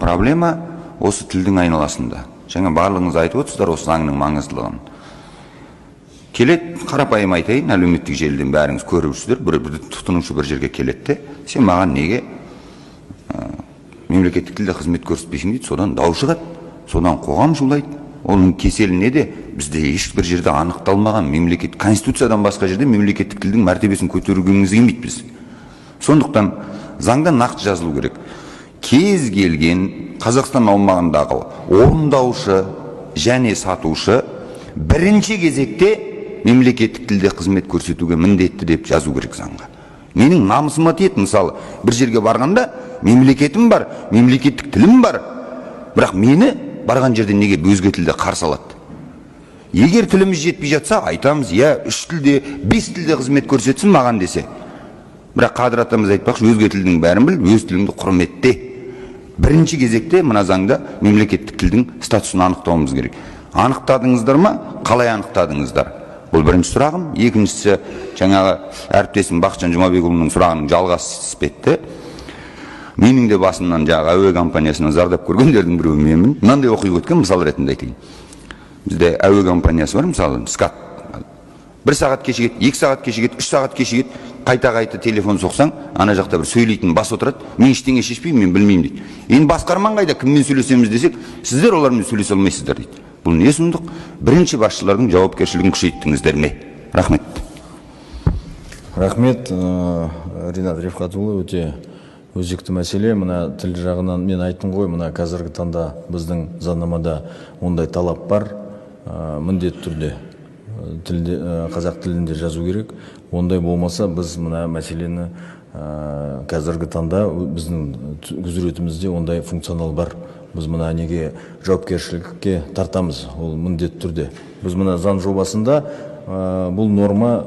проблема осы тілдің айналасында. Жаңа барлығыңыз айтып отырсыздар осы заңның маңыздылығын. Келет, қарапайым айтайын, әлеуметтік желіден бәріңіз көріп жүрсіздер, бір тұтынушы бір жерге келетті, сен маған неге мемлекеттік тілде қызмет көрсетпейсің дейді, содан дау шығады, содан қоғам шулайды. Оның кеселі неде? Бізде ешбір жерде анықталмаған мемлекет, конституциядан басқа жерде мемлекеттік тілдің мәртебесін көтергіміз келмейді біз. Сондықтан заңда нақты жазылу керек. Кез келген Қазақстан аумағындағы орындаушы және сатушы бірінші кезекте мемлекеттік тілде қызмет көрсетуге міндетті деп жазу керек заңға. Менің намысыма тиеді, мысалы, бір жерге барғанда мемлекетім бар, мемлекеттік тілім бар, бірақ мені барған жерде неге өзге тілде қарсы алады? Егер тіліміз жетпей жатса, айтамыз, я 3 тілде, 5 тілде қызмет көрсетсін маған десе. Бірақ Қадыр атамыз айтпақшы, өзге тілдің бәрін біл, өз тіліңді құрметте. Бірінші кезекте мына заңда мемлекеттік тілдің статусын анықтауымыз керек. Анықтадыңыздар ма? Қалай анықтадыңыздар? Бұл бірінші сұрағым. Екіншісі, жаңағы әріптесім Бақытжан Жұмабекұлының сұрағының жалғасы іспетті. Менің де басымнан жаңағы әуе компаниясынан зардап көргендердің біреуі менмін. Мынандай оқиға өткен, мысал ретінде айтайын. Бізде әуе компаниясы бар, мысалы, скат. 1 сағат кешігеді, 2 сағат кешігеді, 3 сағат кешігеді, қайта телефон соқсаң, ана жақта бір сөйлейтін бас отырады, мен ештеңе шешпеймін, мен білмеймін дейді. Енді басқарман қайда, кіммен сөйлесеміз десек, сіздер олармен сөйлесе алмайсыздар дейді. Бұл не сұмдық? Бірінші басшылардың жауапкершілігін күшейттіңіздер ме? Рахмет. Рахмет, Ринат Рифқатұлы, өте өзекті мәселе. Мына тіл жағынан мен айттым ғой, мына қазіргі таңда біздің заңнамада ондай талап бар, міндетті түрде қазақ тілінде жазу керек. Ондай болмаса біз мына мәселені қазіргі таңда біздің құзыретімізде ондай функционал бар. Біз мына неге жауапкершілікке тартамыз, ол міндетті түрде. Біз мына заң жобасында бұл норма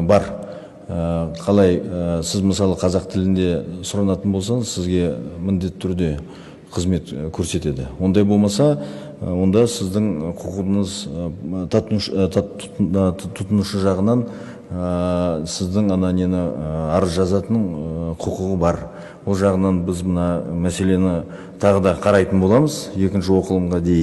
бар. Қалай сіз мысалы қазақ тілінде сұранатын болсаңыз, сізге міндетті түрде қызмет көрсетеді. Ондай болмаса, онда сіздің құқығыңыз тұтынушы жағынан сіздің нені арыз жазатын құқығы бар. Ол жағынан біз мына мәселені тағы да қарайтын боламыз, екінші оқылымға дейін.